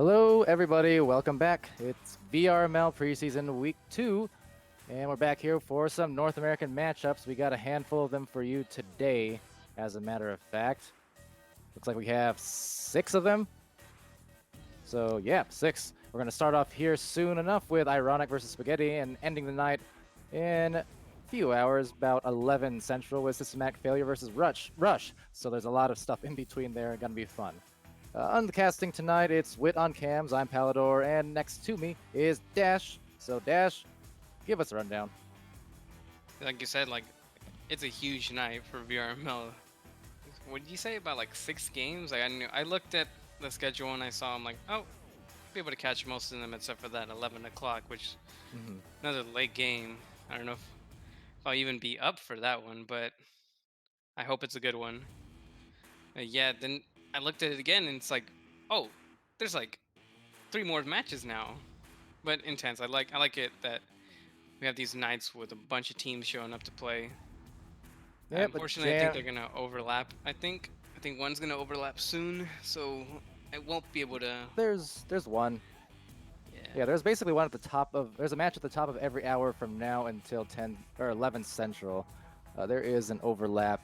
Hello, everybody. Welcome back. It's VRML preseason week 2, and we're back here for some North American matchups. We got a handful of them for you today, as a matter of fact. Looks like we have 6 of them. So, yeah, 6. We're going to start off here soon enough with Ironic versus Spaghetti and ending the night in a few hours, about 11 Central, with Systematic Failure versus Rush. So there's a lot of stuff in between there. Going to be fun. On the casting tonight, it's Wit on cams. I'm Palidore, and next to me is Dash. So, Dash, give us a rundown. Like you said, it's a huge night for VRML. What did you say about 6 games? I looked at the schedule and I saw I'm like, oh, be able to catch most of them except for that 11 o'clock, which another late game. I don't know if I'll even be up for that one, but I hope it's a good one. Yeah, then I looked at it again and it's like, oh, there's 3 more matches now, but intense. I like it that we have these nights with a bunch of teams showing up to play. Yeah, but Unfortunately, I think they're Jam. gonna overlap. I think one's gonna overlap soon, so I won't be able to. There's one. Yeah, Yeah, there's basically one at the top of. There's a match at the top of every hour from now until 10 or 11 Central. There is an overlap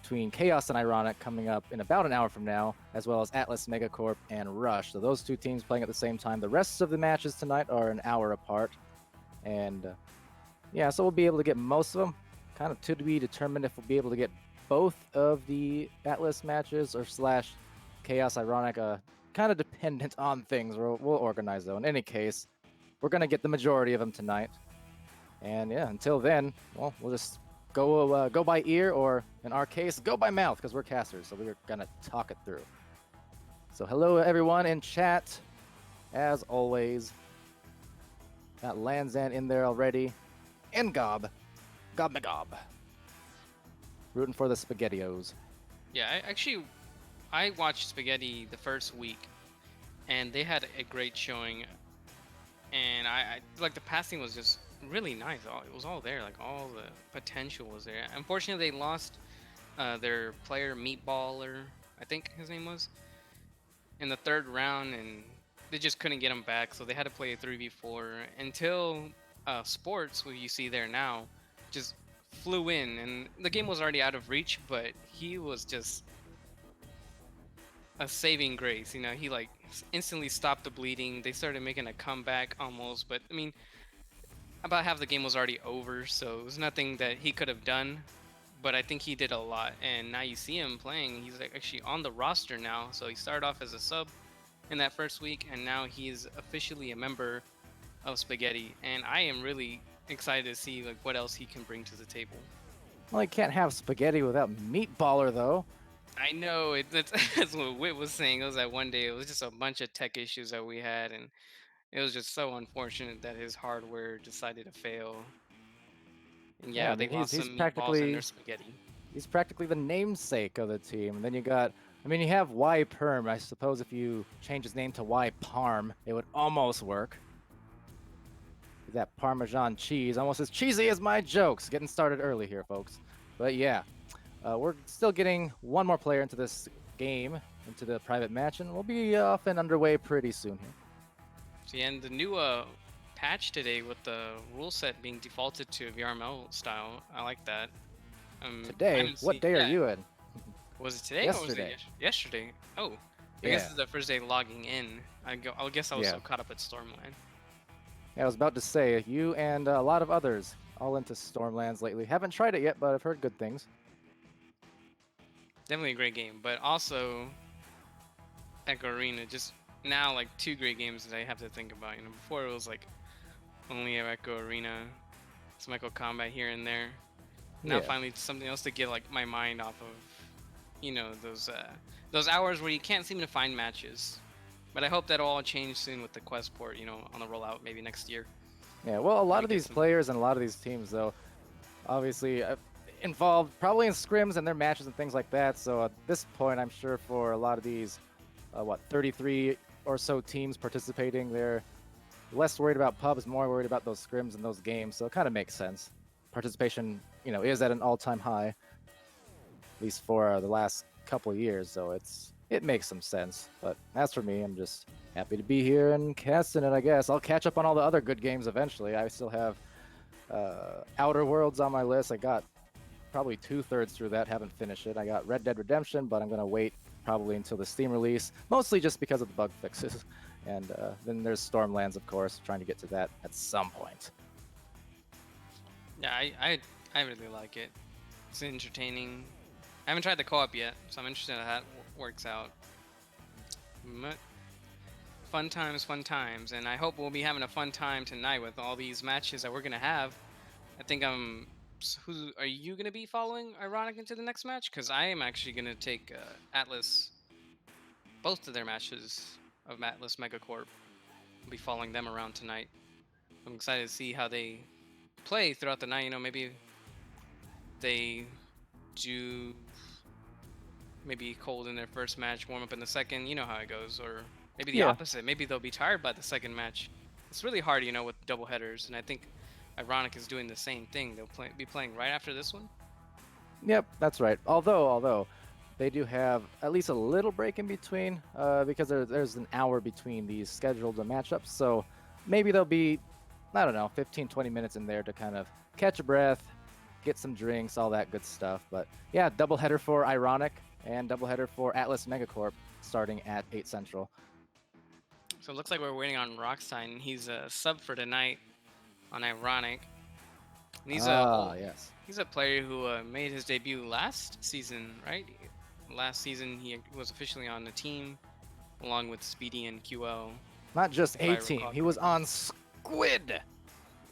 between Chaos and Ironic coming up in about an hour from now, as well as Atlas, Megacorp, and Rush. So those two teams playing at the same time. The rest of the matches tonight are an hour apart, and yeah, so we'll be able to get most of them. Kind of to be determined if we'll be able to get both of the Atlas matches or slash Chaos Ironic. Kind of dependent on things. We'll organize though. In any case, we're gonna get the majority of them tonight. And yeah, until then, well, we'll just go by ear, or in our case, go by mouth, because we're casters. So we're gonna talk it through. So hello everyone in chat, as always. Got Lanzan in there already, and Gob. Gob. Rooting for the SpaghettiOs. yeah. I watched Spaghetti the first week, and they had a great showing. And I like the passing was just really nice. It was all there. Like all the potential was there. Unfortunately, they lost their player Meatballer, I think his name was, in the third round, and they just couldn't get him back. So they had to play a 3v4 until Sports, what you see there now, just flew in, and the game was already out of reach, but he was just a saving grace. He instantly stopped the bleeding. They started making a comeback almost, but I mean, about half the game was already over, so it was nothing that he could have done. But I think he did a lot, and now you see him playing. He's actually on the roster now. So he started off as a sub in that first week, and now he's officially a member of Spaghetti. And I am really excited to see what else he can bring to the table. Well, you can't have spaghetti without Meatballer, though. I know that's what Wit was saying. It was that one day. It was just a bunch of tech issues that we had, and it was just so unfortunate that his hardware decided to fail. And Yeah, yeah, I they mean lost he's some meatballs in their practically spaghetti. he's practically the namesake of the team. And then you have Y Perm. I suppose if you change his name to Y Parm, it would almost work. That Parmesan cheese, almost as cheesy as my jokes. Getting started early here, folks. But yeah, we're still getting one more player into this game, into the private match, and we'll be off and underway pretty soon here. So yeah, and the new patch today with the rule set being defaulted to VRML style, I like that. I Today, haven't what seen. day are Yeah, you in? was it today or was it Yesterday. yesterday? Oh, I guess Yeah, it's the first day logging in. I guess I was so yeah. caught up at Stormland. Yeah, I was about to say, you and a lot of others all into Stormlands lately. Haven't tried it yet, but I've heard good things. Definitely a great game, but also Echo Arena. Just now, 2 great games that I have to think about. Before it was only Echo Arena, some Echo Combat here and there. Now Yeah. finally something else to get my mind off of. Those hours where you can't seem to find matches. But I hope that'll all change soon with the quest port. On the rollout maybe next year. Yeah, well, a lot We of get these some. players and a lot of these teams, though, obviously involved probably in scrims and their matches and things like that. So at this point, I'm sure for a lot of these, 33 or so teams participating, they're less worried about pubs, more worried about those scrims and those games. So it kind of makes sense. Participation, is at an all-time high, at least for the last couple of years. So it makes some sense. But as for me, I'm just happy to be here and casting it, I guess. I'll catch up on all the other good games eventually. I still have Outer Worlds on my list. I got probably 2/3 through that, haven't finished it. I got Red Dead Redemption, but I'm going to wait probably until the Steam release, mostly just because of the bug fixes. And then there's Stormlands, of course, trying to get to that at some point. Yeah, I really like it. It's entertaining. I haven't tried the co-op yet, so I'm interested in how that works out. But fun times, and I hope we'll be having a fun time tonight with all these matches that we're gonna have. I think who are you gonna be following Ironic into the next match? Because I am actually gonna take Atlas, both of their matches of Atlas Megacorp. I'll be following them around tonight. I'm excited to see how they play throughout the night. You know, maybe they do maybe cold in their first match, warm up in the second. You know how it goes, or maybe the Yeah. opposite. Maybe they'll be tired by the second match. It's really hard, you know, with double headers, and I think Ironic is doing the same thing. They'll be playing right after this one. Yep, that's right. Although they do have at least a little break in between, because there's an hour between these scheduled matchups. So maybe there'll be, I don't know, 15, 20 minutes in there to kind of catch a breath, get some drinks, all that good stuff. But yeah, doubleheader for Ironic and doubleheader for Atlas Megacorp starting at 8 Central. So it looks like we're waiting on Rockstein. He's a sub for tonight on Ironic. And Yes. he's a player who made his debut last season, right? Last season he was officially on the team along with Speedy and QL. Not just if I 18, recall he was correctly. on Squid.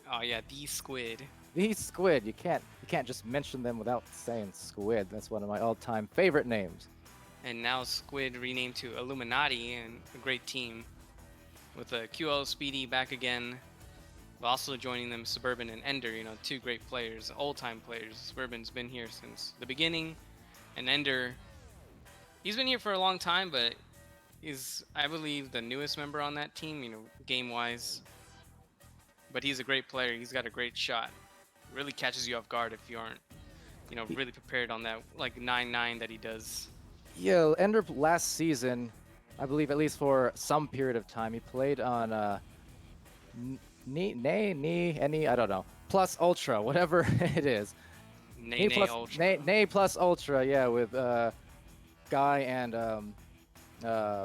Oh yeah, the Squid. The Squid. You can't just mention them without saying Squid. That's one of my all-time favorite names. And now Squid renamed to Illuminati, and a great team with QL Speedy back again. But also joining them Suburban and Ender, you know, two great players, old-time players. Suburban's been here since the beginning, and Ender, he's been here for a long time, but is, I believe, the newest member on that team, you know, game-wise. But he's a great player. He's got a great shot. Really catches you off guard if you aren't, you know, really prepared on that, like 9-9 that he does. Yeah, Ender last season, I believe at least for some period of time, he played on any, I don't know, plus Ultra, whatever it is. Nay Ultra. Nay plus Ultra, yeah, with Guy and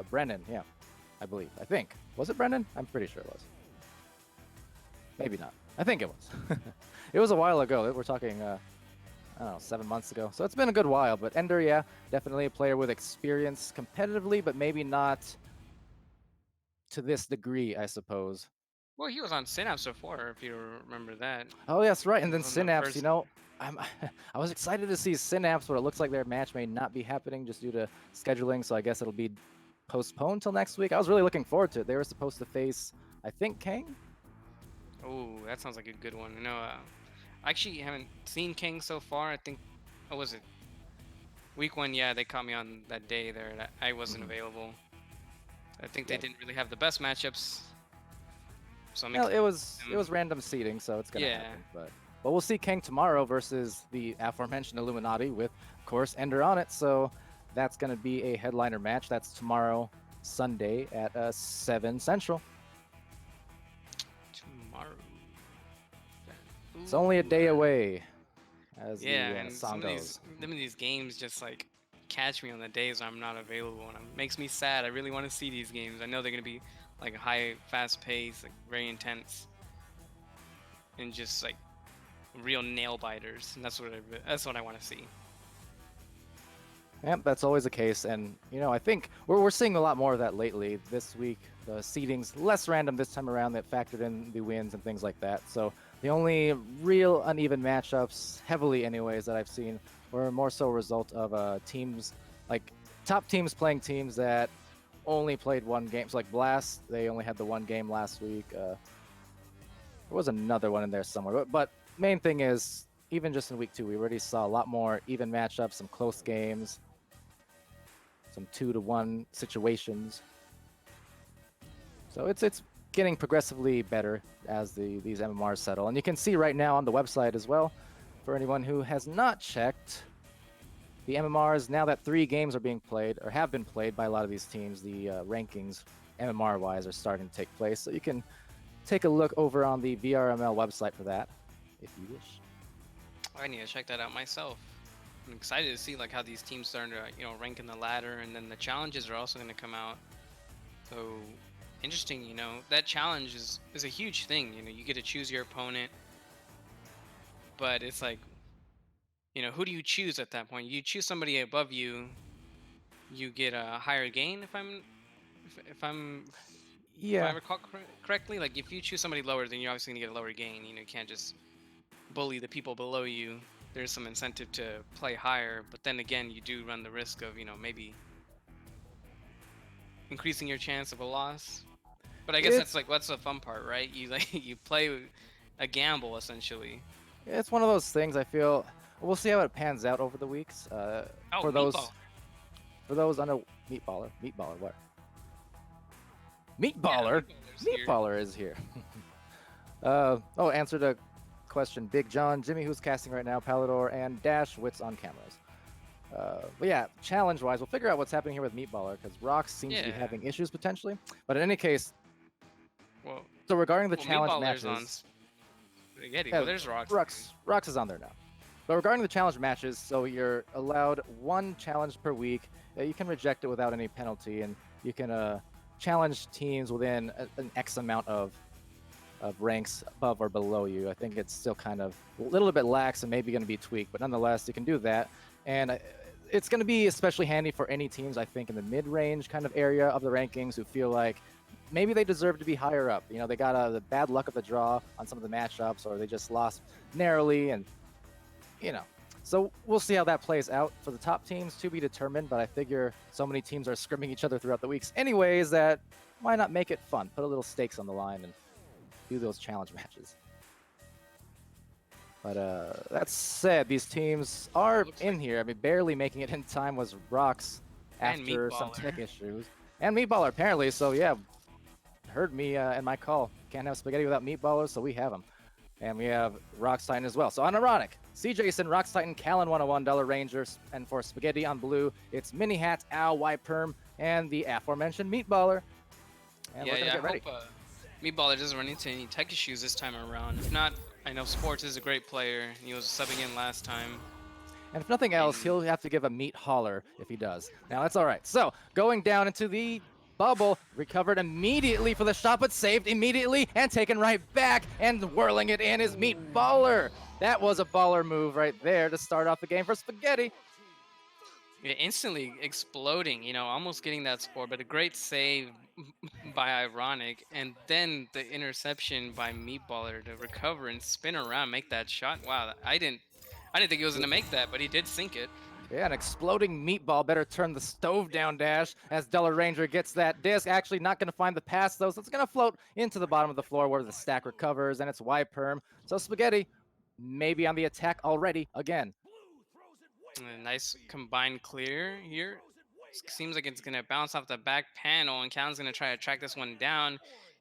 Brennan, yeah, I believe. I think. Was it Brennan? I'm pretty sure it was. Maybe not. I think it was. It was a while ago. We're talking, I don't know, 7 months ago. So it's been a good while. But Ender, yeah, definitely a player with experience competitively, but maybe not to this degree, I suppose. Well, he was on Synapse before, if you remember that. Oh, yes, right. And then On the Synapse, first- I was excited to see Synapse, but it looks like their match may not be happening just due to scheduling. So I guess it'll be postponed till next week. I was really looking forward to it. They were supposed to face, I think, Kang. Oh, that sounds like a good one. You know, I actually haven't seen King so far. I think, what was it? Week 1, yeah, they caught me on that day there. And I wasn't available. I think Yeah. they didn't really have the best matchups. So I'm Well, it expecting was random seeding, so it's gonna Yeah. happen. But we'll see Kang tomorrow versus the aforementioned Illuminati with, of course, Ender on it. So that's gonna be a headliner match. That's tomorrow, Sunday at 7 Central. tomorrow. It's only a day Ooh, away, as Yeah, the and song goes. some of these games just like catch me on the days I'm not available, and it makes me sad. I really want to see these games. I know they're gonna be like high, fast paced, like very intense, and just like real nail biters. And that's what I want to see. Yep, that's always the case, and I think we're seeing a lot more of that lately. This week, the seeding's less random this time around. That factored in the wins and things like that. So the only real uneven matchups, heavily anyways, that I've seen were more so a result of teams, like top teams playing teams that only played one game. So like Blast, they only had the one game last week. There was another one in there somewhere, but main thing is, even just in week 2, we already saw a lot more even matchups, some close games, some 2-1 situations. So it's getting progressively better as these MMRs settle. And you can see right now on the website as well, for anyone who has not checked, the MMRs, now that 3 games are being played, or have been played by a lot of these teams, the rankings, MMR-wise, are starting to take place. So you can take a look over on the VRML website for that, if you wish. I need to check that out myself. I'm excited to see like how these teams starting to rank in the ladder, and then the challenges are also going to come out. So interesting, that challenge is a huge thing. You get to choose your opponent, but it's like, who do you choose at that point? You choose somebody above you, you get a higher gain. If I Yeah, recall correctly, like if you choose somebody lower, then you're obviously gonna get a lower gain. You can't just bully the people below you. There's some incentive to play higher, but then again, you do run the risk of maybe increasing your chance of a loss. But I guess it's that's the fun part, right? You like you play a gamble essentially. it's one of those things. I feel we'll see how it pans out over the weeks. Oh, For meatball. those under meatballer, what? Yeah, Meatballer, meatballer's here. meatballer is here. Answer the question. Big John, Jimmy, who's casting right now, Palidore and Dash, wits on cameras. But yeah, challenge-wise, we'll figure out what's happening here with Meatballer because Rox seems to be Yeah. having issues potentially. But in any case, Well, so regarding the well, challenge meatballer's on matches, spaghetti. yeah, Well, there's rocks. Rox is on there now. But regarding the challenge matches, so you're allowed 1 challenge per week. You can reject it without any penalty, and you can challenge teams within an X amount of ranks above or below you. I think it's still kind of a little bit lax and maybe going to be tweaked, but nonetheless, you can do that. And it's going to be especially handy for any teams, I think, in the mid-range kind of area of the rankings who feel like maybe they deserve to be higher up. They got the bad luck of the draw on some of the matchups, or they just lost narrowly, and so we'll see how that plays out. For the top teams, to be determined, but I figure so many teams are scrimming each other throughout the weeks anyways that why not make it fun? Put a little stakes on the line and do those challenge matches. But that said, these teams are in Like, here. I mean, barely making it in time was Rox and after some meatballer. tech issues. And Meatballer, apparently. So, yeah, heard me and my call. Can't have spaghetti without meatballers, so we have them. And we have Rox Titan as well. So, unironic. C. Jason, Rox Titan, Callan 101, Dollar Rangers. And for spaghetti on blue, it's Mini Hat, Al, Y Perm, and the aforementioned Meatballer. And we're going to I get ready. hope meatballer doesn't run into any tech issues this time around. If not, I know Sports is a great player. He was subbing in last time. And if nothing else, he'll have to give a meat holler if he does. Now, that's all right. So, going down into the bubble, recovered immediately for the shot, but saved immediately and taken right back, and whirling it in is Meatballer. That was a baller move right there to start off the game for Spaghetti. Yeah, instantly exploding, almost getting that score, but a great save by Ironic, and then the interception by Meatballer to recover and spin around, make that shot. Wow, I didn't think he was gonna make that, but he did sink it. Yeah, an exploding meatball better turn the stove down dash as Della Ranger gets that disc. Actually not going to find the pass, though, so it's going to float into the bottom of the floor where the stack recovers, and it's Y-Perm. So Spaghetti maybe on the attack already again. A nice combined clear here. Seems like it's gonna bounce off the back panel, and Callan's gonna try to track this one down.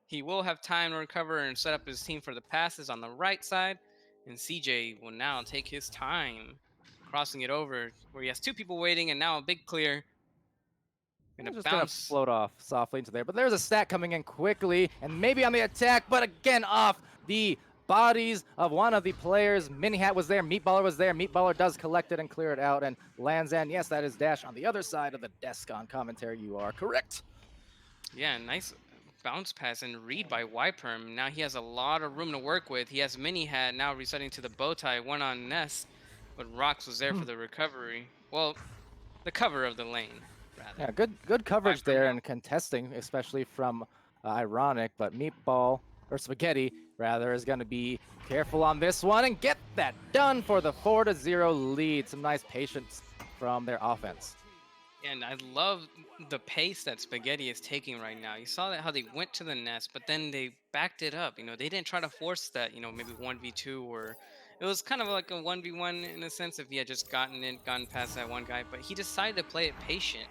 He will have time to recover and set up his team for the passes on the right side, and CJ will now take his time crossing it over where he has 2 people waiting, and now a big clear. Gonna I'm just going to bounce. float off softly into there, but there's a stack coming in quickly, and maybe on the attack, but again off the bodies of one of the players. Mini Hat was there, Meatballer was there. Meatballer does collect it and clear it out, and lands in. Yes, that is Dash on the other side of the desk on commentary. You are correct. Yeah, nice bounce pass and read by Yperm. Now he has a lot of room to work with. He has Mini Hat now resetting to the bow tie, one on Nest, but Rox was there for the recovery. Well, the cover of the lane, rather. Yeah, good coverage Yperm there now. and contesting, especially from Ironic, but Meatball, or Spaghetti, rather, is going to be careful on this one and get that done for the 4-0 lead. Some nice patience from their offense. And I love the pace that Spaghetti is taking right now. You saw that how they went to the nest, but then they backed it up. They didn't try to force that, maybe 1v2, or it was kind of like a 1v1 in a sense if he had just gotten past that one guy. But he decided to play it patient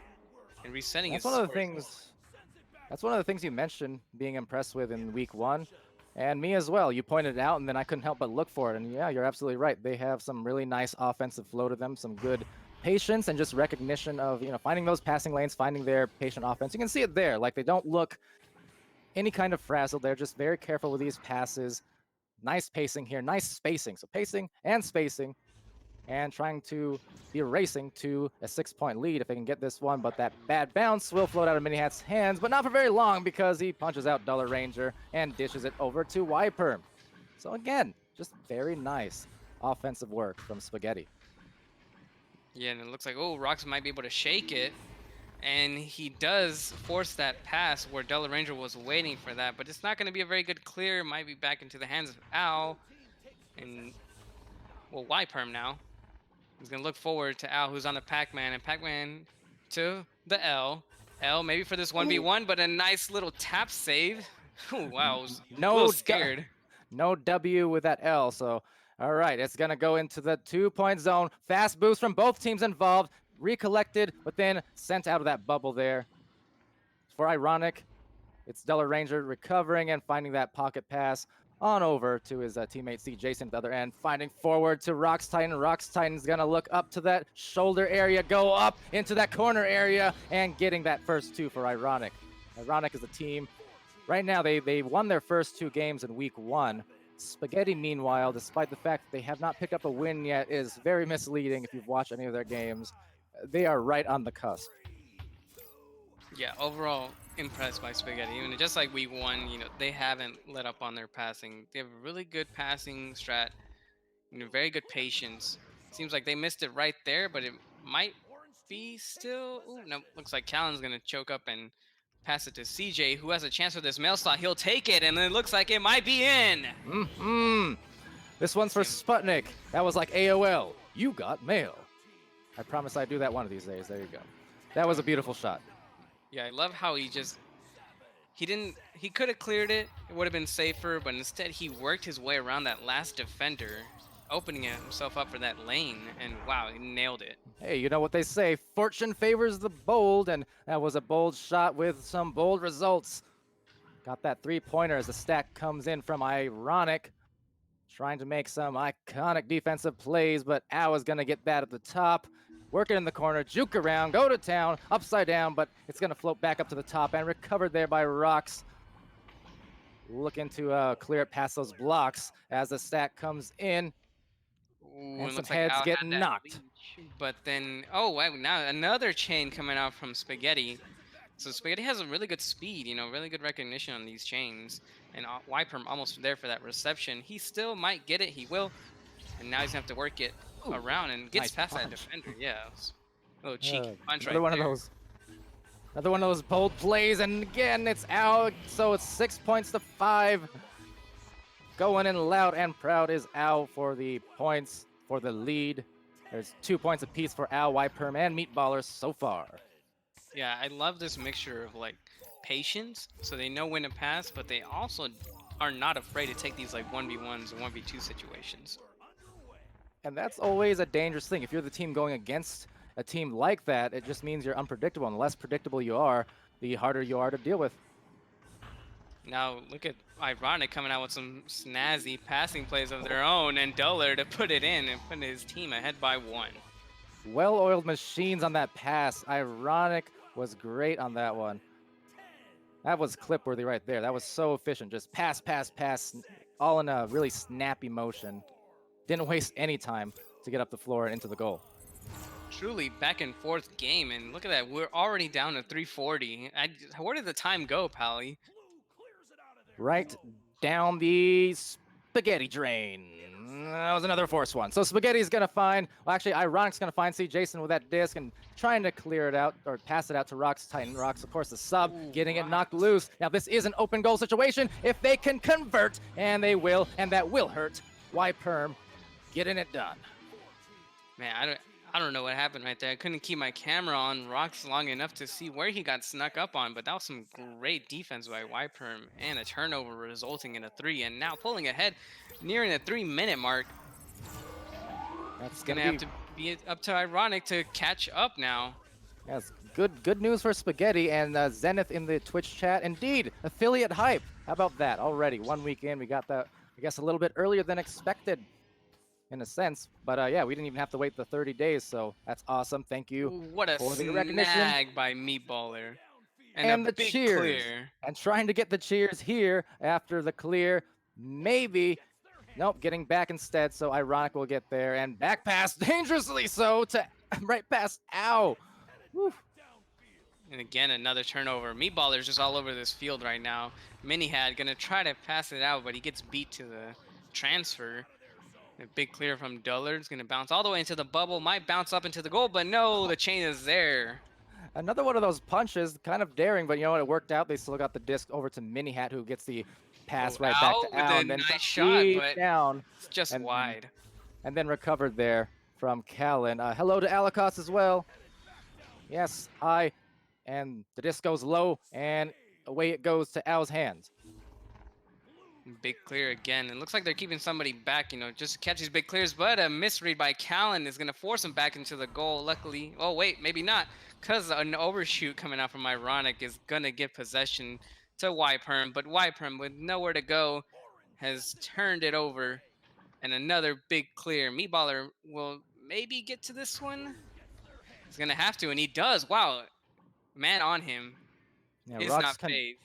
and resetting That's his one of the scores. things. That's one of the things you mentioned being impressed with in week 1, and me as well. You pointed it out, and then I couldn't help but look for it. And yeah, you're absolutely right. They have some really nice offensive flow to them, some good patience and just recognition of, finding those passing lanes, finding their patient offense. You can see it there. Like, they don't look any kind of frazzled. They're just very careful with these passes. Nice pacing here, nice spacing. So pacing and spacing, and trying to be racing to a 6-point lead if they can get this one. But that bad bounce will float out of Mini Hat's hands, but not for very long because he punches out Duller Ranger and dishes it over to Y-Perm. So again, just very nice offensive work from Spaghetti. Yeah, and it looks like, oh, Rox might be able to shake it. And he does force that pass where Duller Ranger was waiting for that, but it's not going to be a very good clear. Might be back into the hands of Al. And, well, Y-Perm now. He's going to look forward to Al, who's on the Pac-Man, and Pac-Man to the L. L maybe for this 1v1, but a nice little tap save. Oh, wow, I was a little scared. No W with that L, so all right, it's going to go into the 2-point zone. Fast boost from both teams involved. Recollected, but then sent out of that bubble there. For Ironic, it's Duller Ranger recovering and finding that pocket pass on over to his teammate C. Jason at the other end, finding forward to Rox Titan. Rox Titan's gonna look up to that shoulder area, go up into that corner area, and getting that first 2 for Ironic. Ironic is a team. Right now, they won their first 2 games in week 1. Spaghetti, meanwhile, despite the fact that they have not picked up a win yet, is very misleading if you've watched any of their games. They are right on the cusp. Yeah, overall impressed by Spaghetti. Even just like week 1, they haven't let up on their passing. They have a really good passing strat, very good patience. Seems like they missed it right there, but it might be still. Ooh, no, looks like Callan's gonna choke up and pass it to CJ, who has a chance for this mail slot. He'll take it, and it looks like it might be in. This one's for Sputnik. That was like AOL. You got mail. I promise I'd do that one of these days. There you go. That was a beautiful shot. Yeah, I love how he could have cleared it. It would have been safer, but instead he worked his way around that last defender, opening himself up for that lane, and wow, he nailed it. Hey, you know what they say, fortune favors the bold, and that was a bold shot with some bold results. Got that 3-pointer as the stack comes in from Ironic. Trying to make some iconic defensive plays, but Al is going to get that at the top. Work it in the corner, juke around, go to town, upside down, but it's going to float back up to the top and recovered there by Rox. Looking to clear it past those blocks as the stack comes in. Ooh, and some looks like heads Al get had that knocked. leash, but then, oh, wow, now another chain coming out from Spaghetti. So Spaghetti has a really good speed, really good recognition on these chains. And Y-Perm almost there for that reception. He still might get it. He will. And now he's going to have to work it around and gets nice past punch. that defender. Yeah. A little cheeky punch right Another one there. of those. Another one of those bold plays, and again, it's Al. So it's 6 points to 5. Going in loud and proud is Al for the points, for the lead. There's 2 points apiece for Al, Y-Perm, and Meatballers so far. Yeah, I love this mixture of patience, so they know when to pass, but they also are not afraid to take these 1v1s and 1v2 situations. And that's always a dangerous thing. If you're the team going against a team like that, it just means you're unpredictable. And the less predictable you are, the harder you are to deal with. Now look at Ironic coming out with some snazzy passing plays of their own, and Duller to put it in and put his team ahead by 1. Well-oiled machines on that pass. Ironic was great on that one. That was clip-worthy right there. That was so efficient. Just pass, pass, pass, all in a really snappy motion. Didn't waste any time to get up the floor and into the goal. Truly back and forth game, and look at that. We're already down to 340. Where did the time go, Pally? Right down the spaghetti drain. That was another force one. So Spaghetti's going to find, well, actually, Ironic's going to find C. Jason with that disc and trying to clear it out or pass it out to Rox Titan. Rox, of course, the sub, getting it knocked loose. Now, this is an open goal situation. If they can convert, and they will, and that will hurt, Y-Perm getting it done. Man, I don't know what happened right there. I couldn't keep my camera on Rox long enough to see where he got snuck up on, but that was some great defense by Y-Perm and a turnover resulting in a 3, and now pulling ahead nearing the 3-minute mark. That's gonna have to be up to Ironic to catch up now. Yes, good news for Spaghetti and Zenith in the Twitch chat. Indeed, affiliate hype. How about that already? 1 week in, we got that, I guess, a little bit earlier than expected. in a sense. But yeah, we didn't even have to wait the 30 days, so that's awesome. Thank you Ooh, what a for the recognition snag by Meatballer. And a and the big cheers. clear. And trying to get the cheers here after the clear. Maybe. Nope, getting back instead. So Ironic will get there and back pass dangerously so to right past Ow. Woo. And again, another turnover. Meatballer's just all over this field right now. Mini Hat gonna try to pass it out, but he gets beat to the transfer. A big clear from Dullard's gonna bounce all the way into the bubble. Might bounce up into the goal, but no, the chain is there. Another one of those punches, kind of daring, but you know what? It worked out. They still got the disc over to Mini Hat, who gets the Oh, pass right back to Al with Al, a and then nice shot, deep but down, it's just and wide. and then recovered there from Callan. Hello to Alikos as well. Yes, hi. And the disc goes low, and away it goes to Al's hands. Big clear again. It looks like they're keeping somebody back, just to catch these big clears. But a misread by Callan is going to force him back into the goal. Luckily, oh, wait, maybe not. Because an overshoot coming out from Ironic is going to give possession to Yperm. But Yperm, with nowhere to go, has turned it over. And another big clear. Meatballer will maybe get to this one. He's going to have to, and he does. Wow, man on him Yeah, is not phased.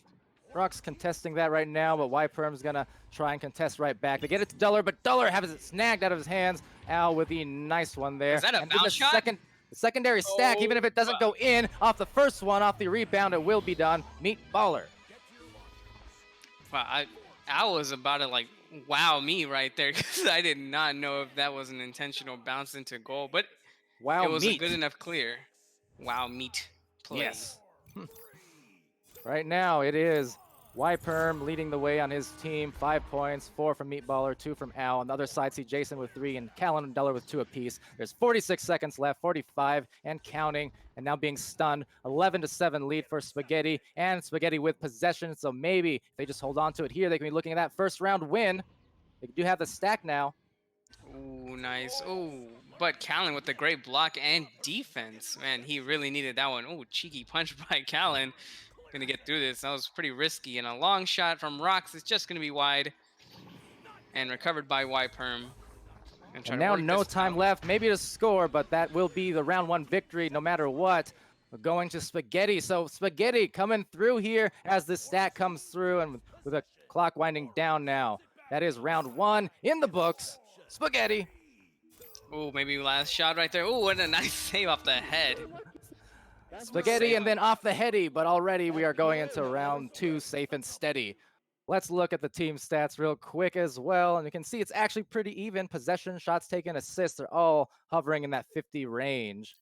Rock's contesting that right now, but Yperm's gonna try and contest right back. They get it to Duller, but Duller has it snagged out of his hands. Al with the nice one there. Is that a And then bounce shot? the secondary stack, even if it doesn't go in off the first one, off the rebound, it will be done. Meet Baller. Wow, Al was about to like wow me right there because I did not know if that was an intentional bounce into goal, but Wow, it was a meat. good enough clear. Wow, meat play. Yes. Right now, it is Yperm leading the way on his team. 5 points, 4 from Meatballer, 2 from Al. On the other side, see Jason with 3 and Callan and Duller with 2 apiece. There's 46 seconds left, 45 and counting, and now being stunned. 11-7 lead for Spaghetti, and Spaghetti with possession. So maybe if they just hold on to it here, they can be looking at that first round win. They do have the stack now. Ooh, nice. Ooh, but Callan with the great block and defense. Man, he really needed that one. Ooh, cheeky punch by Callan. Gonna get through this. That was pretty risky. And a long shot from Rocks is just gonna be wide. And recovered by Yperm. And try And to now work no this time out. left, maybe to score, but that will be the round 1 victory no matter what. We're going to Spaghetti. So Spaghetti coming through here as the stat comes through and with the clock winding down now. That is round 1 in the books. Spaghetti. Ooh, maybe last shot right there. Ooh, what a nice save off the head. Spaghetti and then off the heady, but already we are going into round 2 safe and steady. Let's look at the team stats real quick as well. And you can see it's actually pretty even. Possession, shots taken, assists are all hovering in that 50 range.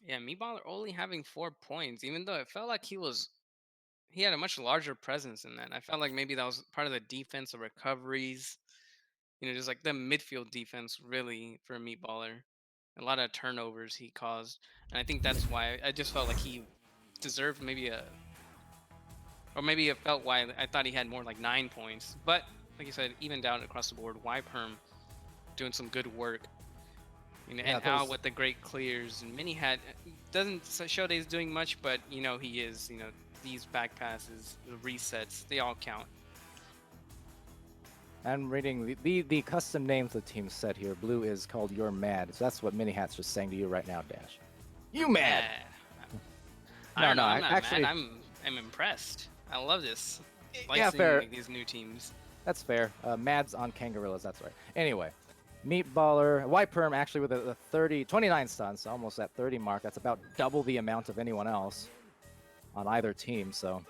Yeah, Meatballer only having 4 points, even though it felt like he had a much larger presence in that. I felt like maybe that was part of the defensive recoveries, just like the midfield defense really for Meatballer. A lot of turnovers he caused, and I think that's why I just felt like he deserved maybe or maybe it felt why I thought he had more like 9 points. But like you said, even down across the board, Yperm doing some good work. Yeah, And Al with the great clears, and Mini Hat doesn't show that he's doing much, but he is. These back passes, the resets, they all count. I'm reading the custom names the team set here. Blue is called You're Mad. So that's what Mini Hat's just saying to you right now, Dash. You mad? I No, don't know. no, I'm not actually- mad. I'm impressed. I love this. Like Yeah, seeing, fair. like, these new teams. That's fair. Mad's on Kangarillas, that's right. Anyway, Meatballer, Yperm actually with a 29 stuns, so almost that 30 mark. That's about double the amount of anyone else on either team, so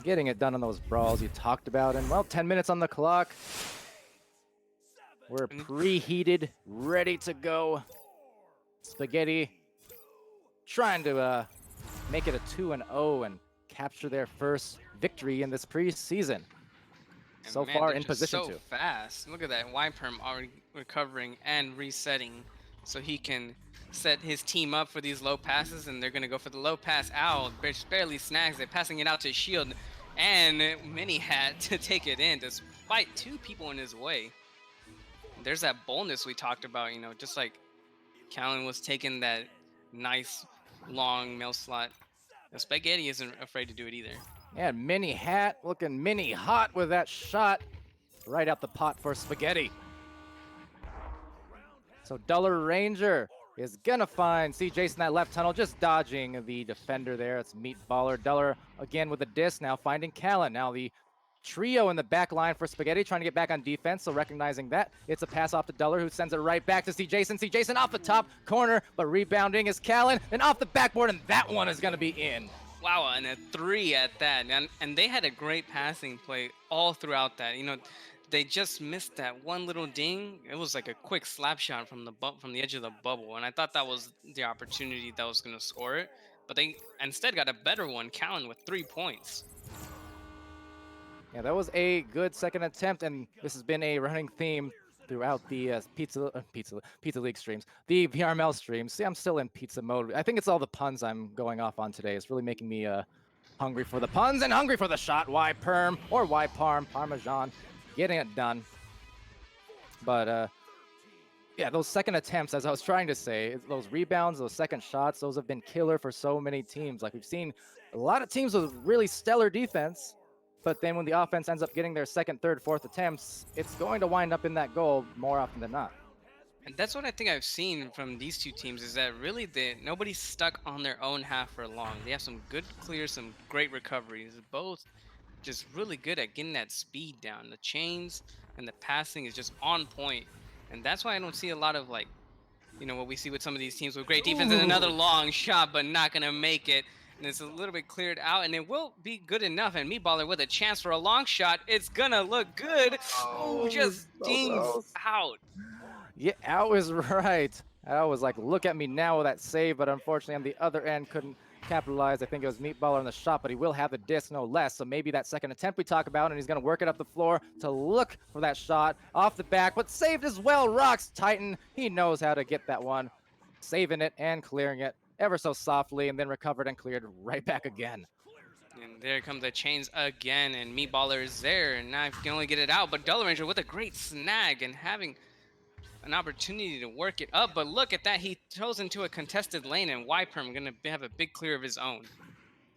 getting it done on those brawls you talked about. And, well, 10 minutes on the clock. We're preheated, ready to go. Spaghetti trying to make it a 2-0 and capture their first victory in this preseason. And So man, far they're in just position so to. fast. Look at that. Yperm already recovering and resetting, so he can set his team up for these low passes, and they're gonna go for the low pass. Owl barely snags it, passing it out to Shield, and Mini Hat to take it in despite 2 people in his way. And there's that boldness we talked about. Just like Callan was taking that nice long mail slot. Spaghetti isn't afraid to do it either. Yeah, Mini Hat looking mini hot with that shot right out the pot for Spaghetti. So Duller Ranger is gonna find see Jason that left tunnel, just dodging the defender there. It's Meatballer. Duller again with the disc, now finding Callan. Now the trio in the back line for Spaghetti trying to get back on defense, so recognizing that, it's a pass off to Duller, who sends it right back to see Jason. See Jason off the top corner, but rebounding is Callan, and off the backboard, and that one is gonna be in. Wow, and a 3 at that, and they had a great passing play all throughout that. You know, they just missed that one little ding. It was like a quick slap shot from from the edge of the bubble, and I thought that was the opportunity that was going to score it. But they instead got a better one, Callan with 3 points. Yeah, that was a good second attempt, and this has been a running theme throughout the Pizza League streams, the VRML streams. See, I'm still in pizza mode. I think it's all the puns I'm going off on today. It's really making me hungry for the puns and hungry for the shot. Why perm or why parmesan, getting it done. But yeah, those second attempts, as I was trying to say, those rebounds, those second shots, those have been killer for so many teams. Like we've seen a lot of teams with really stellar defense, but then when the offense ends up getting their second, third, fourth attempts, it's going to wind up in that goal more often than not. And that's what I think I've seen from these two teams is that really nobody's stuck on their own half for long. They have some good clears, some great recoveries. Both just really good at getting that speed down. The chains and the passing is just on point. And that's why I don't see a lot of like, you know, what we see with some of these teams with great defense and another long shot, but not going to make it. And it's a little bit cleared out, and it will be good enough. And Meatballer with a chance for a long shot. It's going to look good. Oh, just dings out. Yeah, Al was right. Al was like, look at me now with that save, but unfortunately on the other end couldn't capitalize. I think it was Meatballer on the shot, but he will have the disc no less. So maybe that second attempt we talk about, and he's going to work it up the floor to look for that shot off the back, but saved as well. Rocks Titan, he knows how to get that one, saving it and clearing it ever so softly, and then recovered and cleared right back again. And there come the chains again, and Meatballer is there, and now he can only get it out. But Duller Ranger with a great snag and having an opportunity to work it up. But look at that, he throws into a contested lane, and Yperm going to have a big clear of his own.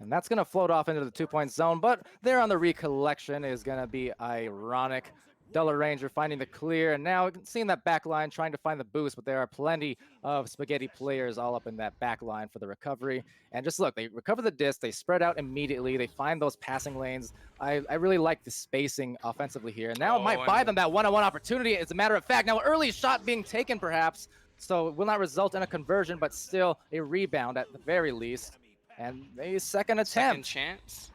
And that's going to float off into the 2-point zone, but there on the recollection is going to be Ironic. Duller Ranger finding the clear, and now seeing that back line, trying to find the boost, but there are plenty of Spaghetti players all up in that back line for the recovery. And just look, they recover the disc, they spread out immediately, they find those passing lanes. I really like the spacing offensively here. And now it might buy them that one-on-one opportunity, as a matter of fact. Now, early shot being taken, perhaps, so it will not result in a conversion, but still a rebound at the very least. And a second attempt. Second chance.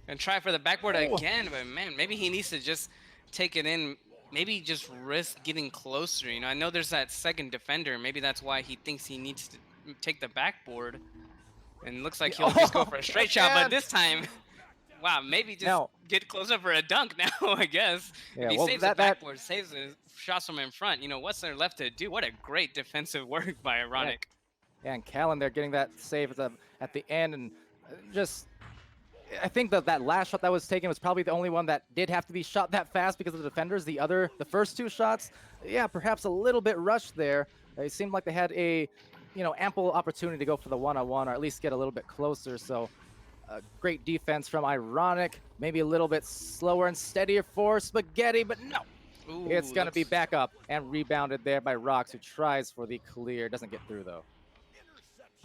And try for the backboard again, but man, maybe he needs to just take it in, maybe just risk getting closer. You know, I know there's that second defender. Maybe that's why he thinks he needs to take the backboard. And looks like he'll just go for a straight shot, but this time, wow, maybe just get closer for a dunk now, I guess. Yeah, if he saves the backboard, saves the shots from in front, you know, what's there left to do? What a great defensive work by Ironic. Yeah, and Callan there getting that save at the end, and just, I think that last shot that was taken was probably the only one that did have to be shot that fast because of the defenders. The first two shots, yeah, perhaps a little bit rushed there. It seemed like they had a, you know, ample opportunity to go for the one-on-one or at least get a little bit closer. So great defense from Ironic, maybe a little bit slower and steadier for Spaghetti, but no. Ooh, it's going to be back up and rebounded there by Rocks, who tries for the clear. Doesn't get through, though.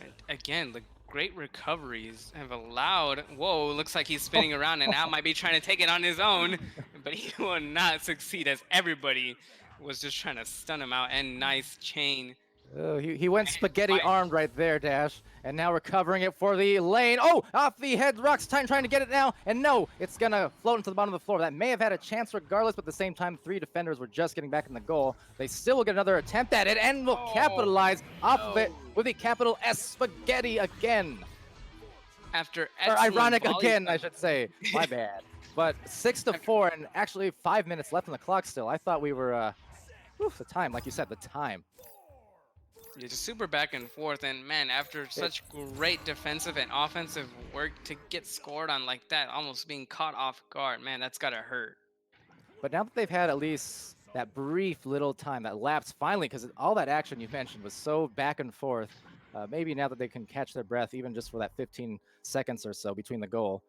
And again, the great recoveries have allowed, whoa, looks like he's spinning around and now might be trying to take it on his own, but he will not succeed as everybody was just trying to stun him out. And nice chain. Oh, he went Spaghetti armed right there, Dash, and now recovering it for the lane. Oh, off the head, Rocks trying to get it now, and no, it's gonna float into the bottom of the floor. That may have had a chance regardless, but at the same time, three defenders were just getting back in the goal. They still will get another attempt at it and will capitalize off of it with a capital S, Spaghetti again. After Ironic again, I should say. My bad. But 6-4, and actually 5 minutes left on the clock still. I thought we were, the time, like you said, the time. Yeah, just super back and forth, and man, after such great defensive and offensive work, to get scored on like that, almost being caught off guard, man, that's gotta hurt. But now that they've had at least that brief little time, that lapse finally, because all that action you mentioned was so back and forth, maybe now that they can catch their breath, even just for that 15 seconds or so between the goal,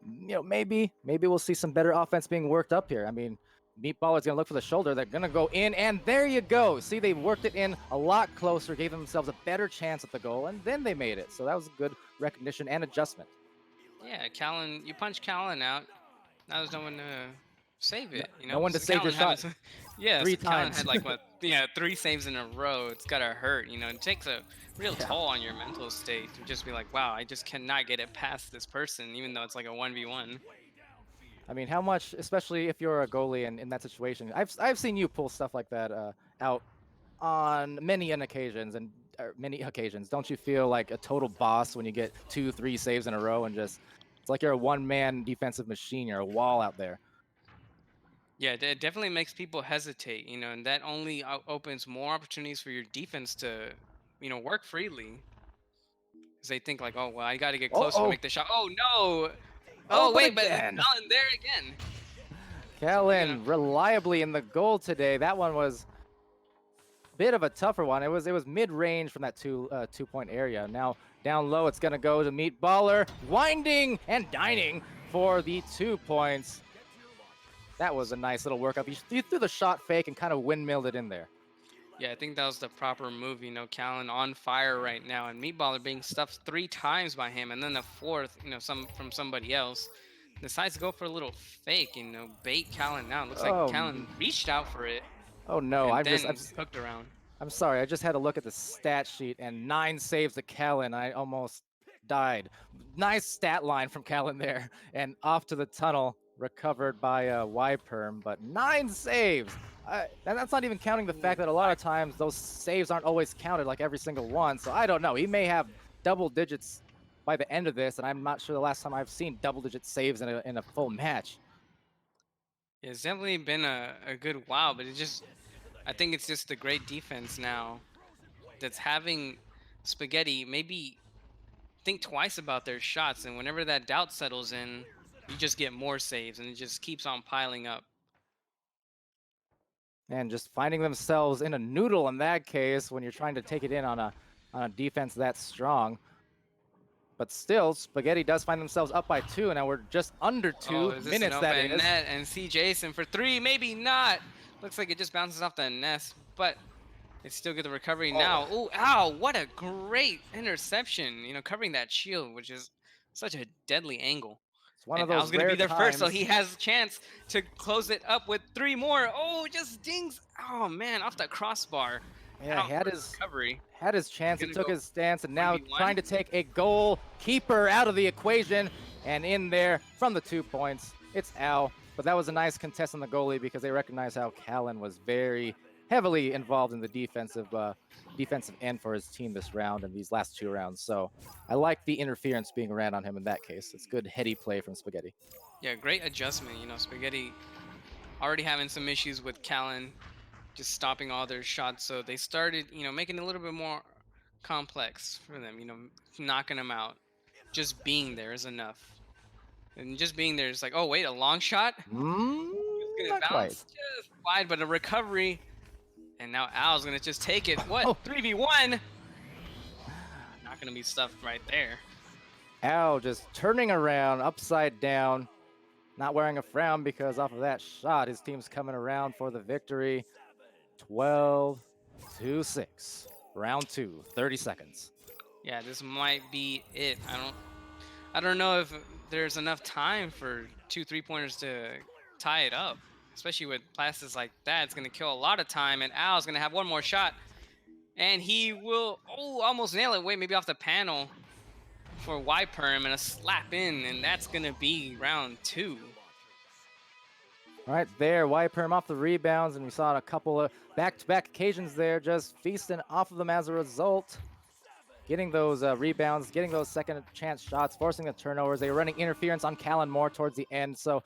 you know, maybe we'll see some better offense being worked up here. I mean, Meatball is going to look for the shoulder. They're going to go in, and there you go. See, they worked it in a lot closer, gave themselves a better chance at the goal, and then they made it. So that was a good recognition and adjustment. Yeah, Callan, you punch Callan out. Now there's no one to save No, it, you no know? one to So save your Callan having shot some, yeah, 3 so Callan times. had like what, yeah, 3 saves in a row. It's gotta hurt, you know? It takes a real Yeah. toll on your mental state to just be like, wow, I just cannot get it past this person, even though it's like a 1v1. I mean, how much, especially if you're a goalie and in that situation, I've seen you pull stuff like that out on many occasions. Don't you feel like a total boss when you get 2, 3 saves in a row and just it's like you're a one-man defensive machine. You're a wall out there. Yeah, it definitely makes people hesitate, you know, and that only opens more opportunities for your defense to, you know, work freely. Because they think like, oh, well, I got to get closer to Oh, make the shot. Oh no! oh, Oh but wait, but again, Callan there again. So you know, Kellen reliably in the goal today. That one was a bit of a tougher one. It was mid-range from that 2 point area. Now down low, it's gonna go to Meatballer, winding and dining for the 2 points. That was a nice little workup. You threw the shot fake and kind of windmilled it in there. yeah, I think that was the proper move. You know, Callan on fire right now, and Meatballer being stuffed 3 times by him, and then the fourth, you know, some from somebody else. Decides to go for a little fake, you know, bait Callan out. Looks like Oh, Callan reached out for it oh no! and then hooked around. I'm sorry. I just had to look at the stat sheet and 9 saves to Kellen. I almost died. Nice stat line from Kellen there, and off to the tunnel, recovered by Y-Perm, but 9 saves. And that's not even counting the fact that a lot of times those saves aren't always counted like every single one. So I don't know. He may have double digits by the end of this, and I'm not sure the last time I've seen double-digit saves in a full match. Yeah, it's definitely been a good while, but I think it's just the great defense now that's having Spaghetti maybe think twice about their shots, and whenever that doubt settles in, you just get more saves, and it just keeps on piling up. And just finding themselves in a noodle in that case when you're trying to take it in on a defense that strong. But still, Spaghetti does find themselves up by 2, and now we're just under Oh, two is this an minutes, that open is. net? And see Jason for 3, maybe not. Looks like it just bounces off the nest, but it's still good the recovery Oh, now. Oh, ow, what a great interception. You know, covering that shield, which is such a deadly angle. it's one And of those Al's going to be rare there first, so he times. has a chance to close it up with 3 more. Oh, just dings. Oh, man, off the crossbar. Yeah, Out for the recovery. had his chance. He Going to took go his stance, and now 1v1. trying to take a goalkeeper out of the equation. And in there from the 2 points, it's Al. But that was a nice contest on the goalie because they recognized how Callan was very heavily involved in the defensive end for his team this round and these last 2 rounds. So I like the interference being ran on him in that case. It's good heady play from Spaghetti. Yeah, great adjustment. You know, Spaghetti already having some issues with Callan just stopping all their shots. So they started, you know, making it a little bit more complex for them, you know, knocking them out. Just being there is enough. And just being there is like, oh, wait, a long shot? It's going to Not quite. bounce just wide, but a recovery. And now Al's going to just take it. What? Oh. 3v1? Not going to be stuffed right there. Al just turning around upside down, not wearing a frown because off of that shot, his team's coming around for the victory. 12-6. Round 2, 30 seconds. Yeah, this might be it. I don't know if there's enough time for 2 3-pointers to tie it up, especially with passes like that. It's going to kill a lot of time, and Al's going to have one more shot, and he will, oh, almost nail it. Wait, maybe off the panel for Y-Perm, and a slap in, and that's going to be round 2. Right there, Y-Perm off the rebounds, and we saw a couple of back-to-back occasions there, just feasting off of them as a result. Getting those rebounds, getting those second chance shots, forcing the turnovers. They were running interference on Callan more towards the end. So,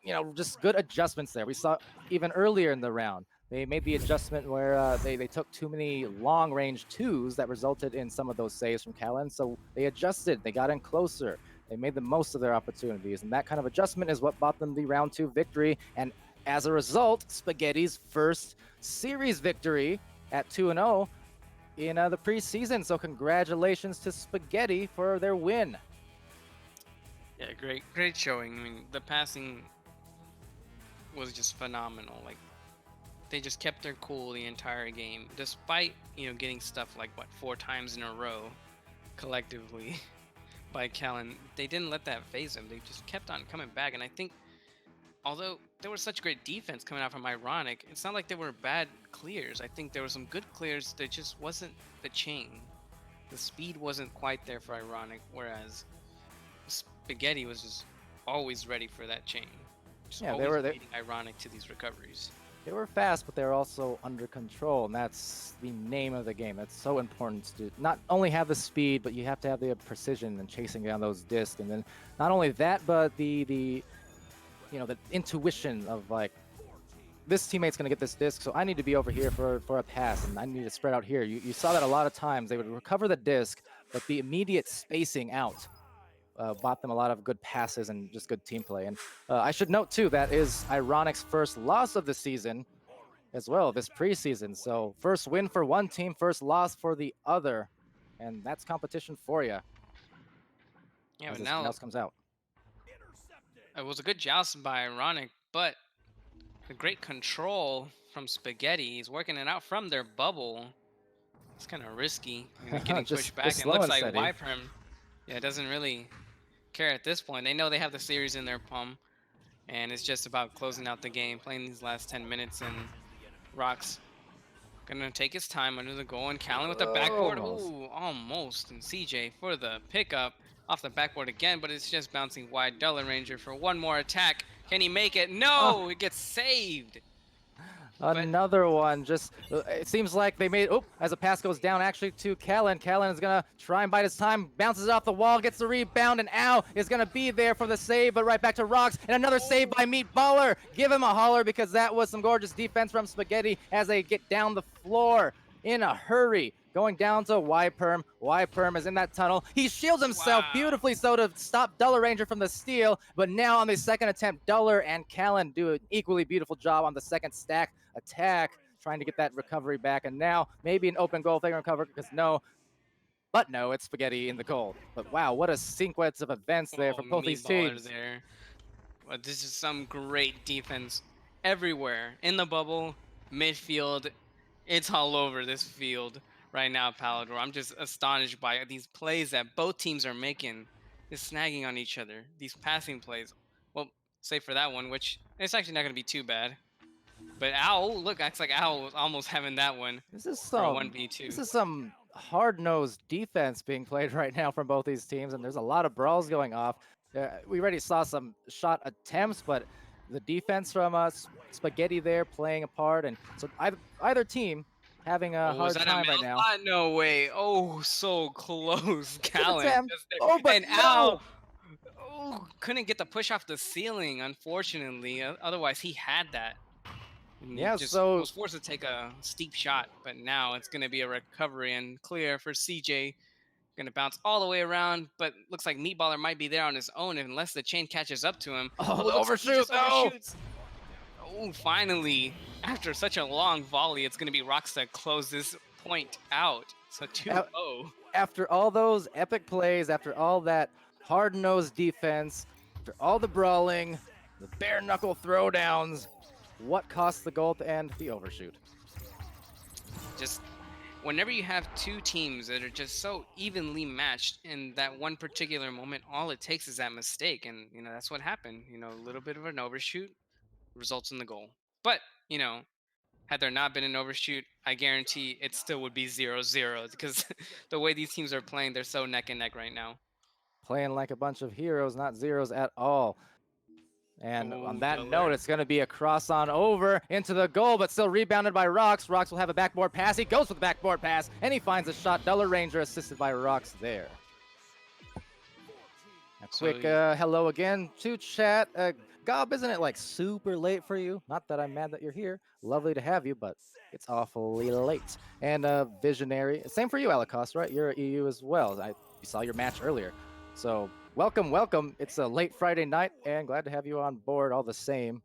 you know, just good adjustments there. We saw even earlier in the round, they made the adjustment where they took too many long-range 2s that resulted in some of those saves from Callan. So they adjusted. They got in closer. They made the most of their opportunities. And that kind of adjustment is what bought them the round 2 victory. And as a result, Spaghetti's first series victory at 2-0 in the preseason. So congratulations to Spaghetti for their win. Yeah, great showing. I mean, the passing was just phenomenal. Like they just kept their cool the entire game, despite getting stuff like what 4 times in a row collectively by Callan. They didn't let that phase them. They just kept on coming back, and I think although there was such great defense coming out from Ironic, it's not like there were bad clears. I think there were some good clears. There just wasn't the chain. The speed wasn't quite there for Ironic, whereas Spaghetti was just always ready for that chain. Just Yeah, always beating Ironic to these recoveries. they were fast, but they were also under control, and that's the name of the game. That's so important to not only have the speed, but you have to have the precision and chasing down those discs. And then not only that, but the the intuition of like this teammate's gonna get this disc, so I need to be over here for a pass, and I need to spread out here. You saw that a lot of times. They would recover the disc, but the immediate spacing out bought them a lot of good passes and just good team play. And I should note too that is Ironic's first loss of the season as well, this preseason. So first win for one team, first loss for the other, and that's competition for you. Yeah, As but this now else comes out. it was a good joust by Ironic, but the great control from Spaghetti. He's working it out from their bubble. It's kind of risky, getting pushed back. just And slow looks and like steady. Wypern, yeah, doesn't really care at this point. They know they have the series in their palm, and it's just about closing out the game, playing these last 10 minutes, and Rock's gonna take his time under the goal, and Callan with the backboard. Almost. Ooh, almost. And CJ for the pickup off the backboard again, but it's just bouncing wide. Dollar Ranger for one more attack. Can he make it? No, it gets saved. But Another one. Just it seems like they made. Oh, as a pass goes down, actually to Callan. Callan is gonna try and bite his time. Bounces it off the wall, gets the rebound, and Ow is gonna be there for the save. But right back to Rocks, and another save by Meatballer. Give him a holler because that was some gorgeous defense from Spaghetti as they get down the floor in a hurry. Going down to Yperm. Yperm is in that tunnel. He shields himself wow. beautifully so to stop Dollar Ranger from the steal. But now on the second attempt, Dollar and Callan do an equally beautiful job on the second stack attack, trying to get that recovery back. And now maybe an open goal if they can recover, because no, it's Spaghetti in the goal. But wow, what a sequence of events there for both these teams. There. But this is some great defense everywhere in the bubble, midfield. It's all over this field right now, Palidore. I'm just astonished by these plays that both teams are making, just snagging on each other. These passing plays. Well, save for that one, which it's actually not going to be too bad. But Owl, look, acts like Owl was almost having that one This is for a some 1v2. this is some hard-nosed defense being played right now from both these teams, and there's a lot of brawls going off. We already saw some shot attempts, but the defense from Spaghetti there playing a part, and so either team having a Oh, was hard that a time right mouth now. shot? No way. Oh, so close. Callan Attempt. just there. Oh, but And no! Owl, oh, couldn't get the push off the ceiling, unfortunately. Otherwise, he had that. And Yeah, he just so was forced to take a steep shot, but now it's going to be a recovery and clear for CJ. Going to bounce all the way around, but looks like Meatballer might be there on his own unless the chain catches up to him. oh, Oh, the looks like he overshoot! just No! overshoots. Oh, finally, after such a long volley, it's going to be Rocks to close this point out. So 2-0. After all those epic plays, after all that hard-nosed defense, after all the brawling, the bare-knuckle throwdowns, what cost the goal at the end? The overshoot. Just whenever you have two teams that are just so evenly matched in that one particular moment, all it takes is that mistake. And, that's what happened. A little bit of an overshoot results in the goal. But, had there not been an overshoot, I guarantee it still would be 0-0 because the way these teams are playing, they're so neck and neck right now. Playing like a bunch of heroes, not zeros at all. And on Ooh, that Dollar. note, it's going to be a cross on over into the goal, but still rebounded by Rocks. Rocks will have a backboard pass. He goes for the backboard pass, and he finds a shot. Dollar Ranger assisted by Rocks there. A quick hello again to chat. Gob, isn't it like super late for you? Not that I'm mad that you're here. Lovely to have you, but it's awfully late. And Visionary, same for you, Alikos, right? You're a EU as well. I saw your match earlier. So welcome, welcome. It's a late Friday night, and glad to have you on board all the same.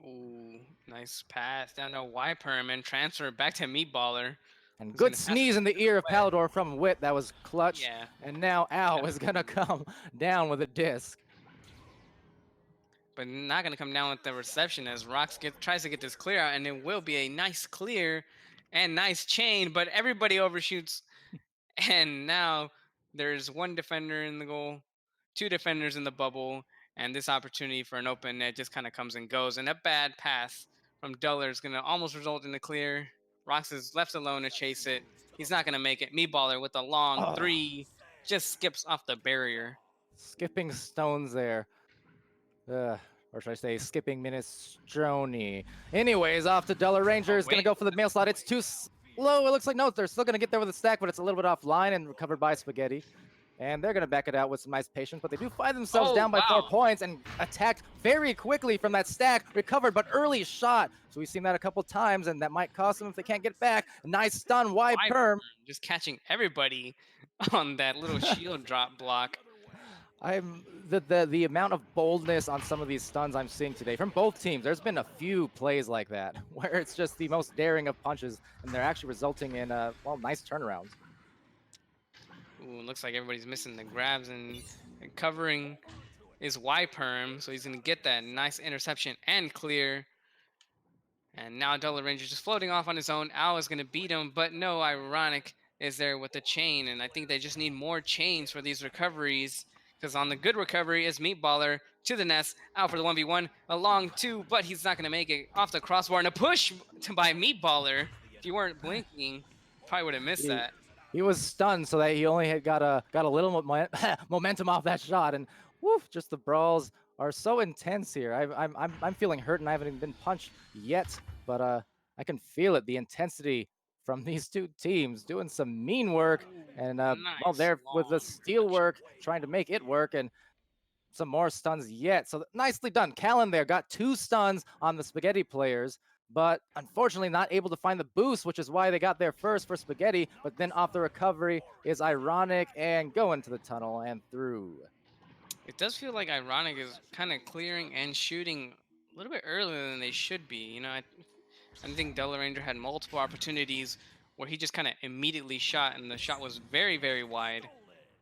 Ooh, nice pass down to Yperm and transfer back to Meatballer. And good sneeze in the ear of Palidore from Wit. That was clutch. Yeah. And now Ow is going to come down with a disc. but not gonna come down with the reception as tries to get this clear out, and it will be a nice clear and nice chain, but everybody overshoots, and now there's one defender in the goal, two defenders in the bubble, and this opportunity for an open net just kind of comes and goes. And a bad pass from Duller is gonna almost result in the clear. Rox is left alone to chase it. He's not gonna make it. Meatballer with a long Oh, three just skips off the barrier. skipping stones there. Or should I say skipping minestrone. Anyways, off to Duller Ranger Oh is going to wait, go for the mail slot. It's too slow. It looks like, no, they're still going to get there with a stack, but it's a little bit offline and recovered by Spaghetti. And they're going to back it out with some nice patience, but they do find themselves oh down by 4 wow. points and attacked very quickly from that stack. Recovered, but early shot. So we've seen that a couple times, and that might cost them if they can't get back. Nice stun, wide perm. Just catching everybody on that little shield drop block. I'm the amount of boldness on some of these stuns I'm seeing today from both teams. There's been a few plays like that where it's just the most daring of punches, and they're actually resulting in well, nice turnarounds. Ooh, looks like everybody's missing the grabs and covering is Y-Perm, so he's going to get that nice interception and clear. And now Dollar Ranger just floating off on his own. Al is going to beat him, but no, Ironic is there with the chain, and I think they just need more chains for these recoveries, because on the good recovery is Meatballer to the nest, out for the 1v1, a long 2, but he's not going to make it off the crossbar, and a push by Meatballer. If you weren't blinking, probably would have missed that. He was stunned, so that he only had got a little momentum off that shot, and woof, just the brawls are so intense here. I'm feeling hurt, and I haven't even been punched yet, but I can feel it, the intensity from these two teams doing some mean work, and well, Nice they're with the long steel work trying to make it work, and some more stuns yet. So nicely done. Callan there got 2 stuns on the Spaghetti players, but unfortunately not able to find the boost, which is why they got there first for Spaghetti. But then off the recovery is Ironic and going to the tunnel and through. It does feel like Ironic is kind of clearing and shooting a little bit earlier than they should be. I think Delaranger Ranger had multiple opportunities where he just kind of immediately shot, and the shot was very, very wide.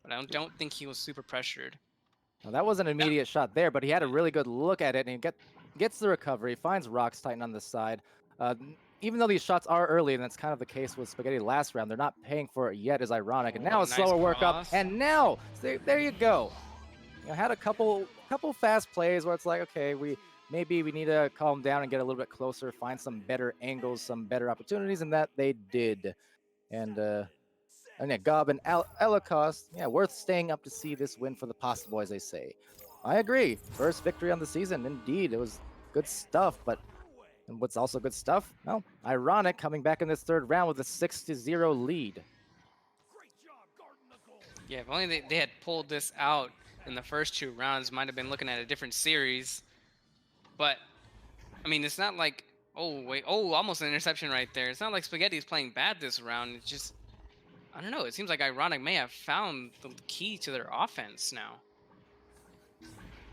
But I don't think he was super pressured. Now, that was an immediate shot there, but he had a really good look at it, and he gets the recovery, finds Rocks Titan on the side. Even though these shots are early, and that's kind of the case with Spaghetti last round, they're not paying for it yet, is Ironic. And now Oh, a nice slower workup, cross. and now, there you go. Had a couple fast plays where it's like, okay, maybe we need to calm down and get a little bit closer, find some better angles, some better opportunities, and that they did. And yeah, Gob and Elikost, yeah, worth staying up to see this win for the Pasta Boys, they say. I agree. First victory on the season, indeed. It was good stuff, but and what's also good stuff? Well, Ironic coming back in this third round with a 6-0 lead. Yeah, if only they had pulled this out in the first 2 rounds, might have been looking at a different series. But, I mean, it's not like, oh, wait, oh, almost an interception right there. It's not like Spaghetti's playing bad this round. It's just, I don't know. It seems like Ironic may have found the key to their offense now.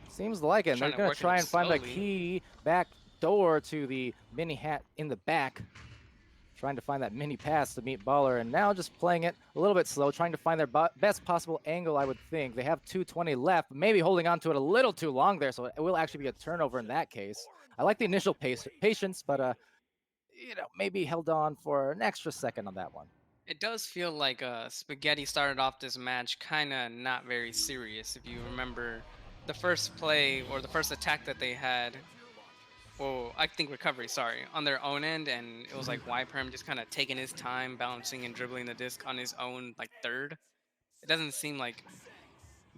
Seems like it. And they're going to try and find the key back door to the mini hat in the back. Trying to find that mini pass to Meatballer, and now just playing it a little bit slow, trying to find their best possible angle, I would think. They have 2:20 left, maybe holding on to it a little too long there, so it will actually be a turnover in that case. I like the initial patience, but maybe held on for an extra second on that one. It does feel like Spaghetti started off this match kind of not very serious. If you remember the first play or the first attack that they had, well, I think recovery, sorry, on their own end, and it was like Y-Perm just kind of taking his time, bouncing and dribbling the disc on his own, like third. It doesn't seem like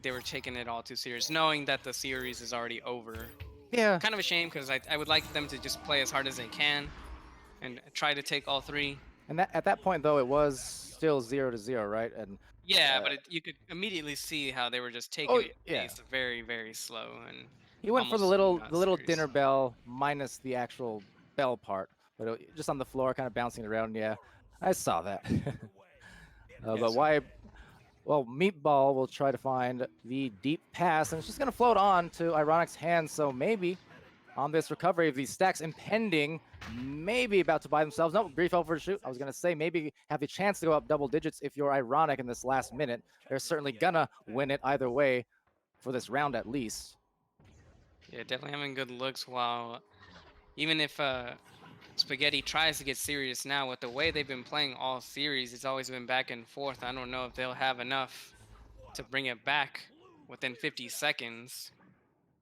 they were taking it all too serious, knowing that the series is already over. Yeah. Kind of a shame, because I would like them to just play as hard as they can and try to take all 3. And at that point, though, it was still 0-0, right? And yeah, but you could immediately see how they were just taking it pace very, very slow, and he went for the little dinner bell minus the actual bell part, but just on the floor, kind of bouncing around. Yeah, I saw that. But why? Well, Meatball will try to find the deep pass, and it's just going to float on to Ironic's hands. So maybe on this recovery of these stacks impending, maybe about to buy themselves. No, brief overshoot. I was going to say maybe have a chance to go up double digits if you're Ironic in this last minute. They're certainly going to win it either way for this round at least. Yeah, definitely having good looks. While even if Spaghetti tries to get serious now, with the way they've been playing all series, it's always been back and forth. I don't know if they'll have enough to bring it back within 50 seconds.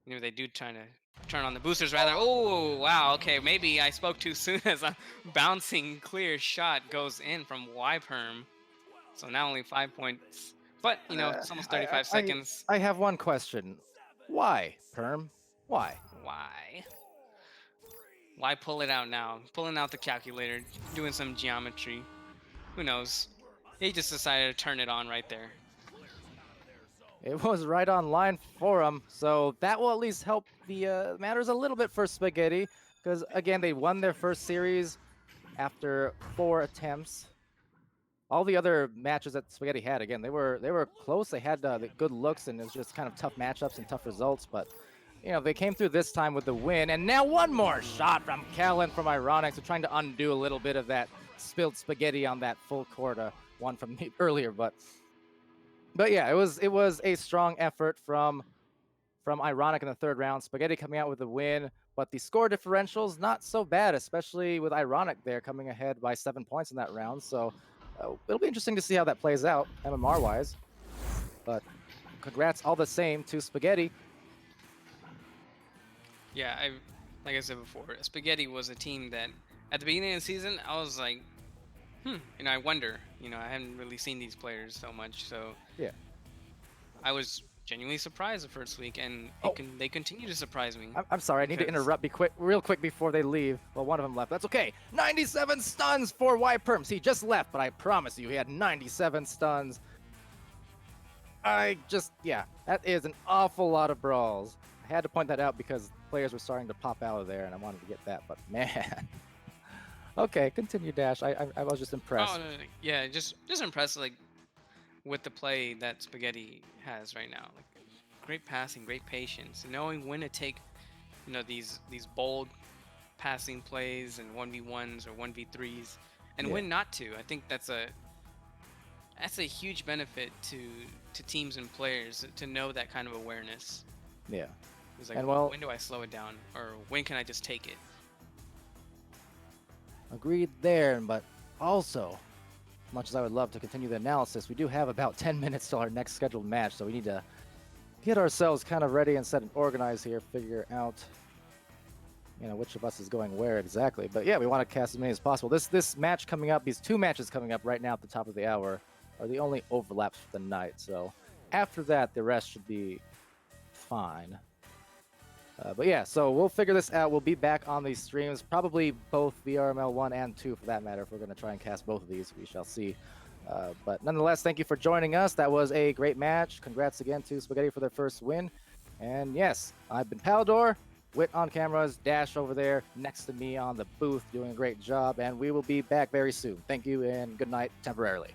You know, they do trying to turn on the boosters rather. Oh, wow. Okay, maybe I spoke too soon as a bouncing clear shot goes in from YPerm. So now only 5 points. But, you know, Uh, it's almost I, 35 I I seconds. I have one question. Why, Perm? Why? Why? Why pull it out now? Pulling out the calculator, doing some geometry. Who knows? He just decided to turn it on right there. It was right on line for him, so that will at least help the matters a little bit for Spaghetti, because again they won their first series after 4 attempts. All the other matches that Spaghetti had, again, they were close. They had the good looks, and it was just kind of tough matchups and tough results. But you know they came through this time with the win, and now one more shot from Kellen from Ironic, so trying to undo a little bit of that spilled spaghetti on that full court one from earlier. But yeah, it was a strong effort from Ironic in the third round. Spaghetti coming out with the win, but the score differential's not so bad, especially with Ironic there coming ahead by 7 points in that round. So it'll be interesting to see how that plays out, MMR wise. But congrats all the same to Spaghetti. Yeah, like I said before, Spaghetti was a team that at the beginning of the season I was like, you know, I wonder. You know, I haven't really seen these players so much, so Yeah. I was genuinely surprised the first week, and Oh, they continue to surprise me I'm sorry. I need to because interrupt real quick before they leave. Well, one of them left. That's okay. 97 stuns for YPerms. He just left, but I promise you, he had 97 stuns. Yeah, that is an awful lot of brawls. I had to point that out because players were starting to pop out of there, and I wanted to get that. But man, okay, continue, Dash. I was just oh impressed. no, no, yeah, just impressed like with the play that Spaghetti has right now. Like great passing, great patience, knowing when to take these bold passing plays and 1v1s or 1v3s, and Yeah, when not to. I think that's a huge benefit to teams and players to know that kind of awareness. yeah, It's like and well, when do I slow it down, or when can I just take it? agreed there. But also, much as I would love to continue the analysis, we do have about 10 minutes till our next scheduled match, so we need to get ourselves kind of ready and set and organized here, figure out which of us is going where exactly. But yeah, we want to cast as many as possible. This match coming up, these two matches coming up right now at the top of the hour are the only overlaps for the night. So after that, the rest should be fine. But yeah, so we'll figure this out. We'll be back on these streams, probably both VRML 1 and 2 for that matter. If we're going to try and cast both of these, we shall see. But nonetheless, thank you for joining us. That was a great match. Congrats again to Spaghetti for their first win. And yes, I've been Palidore. Wit on cameras, Dash over there next to me on the booth doing a great job. And we will be back very soon. Thank you and good night temporarily.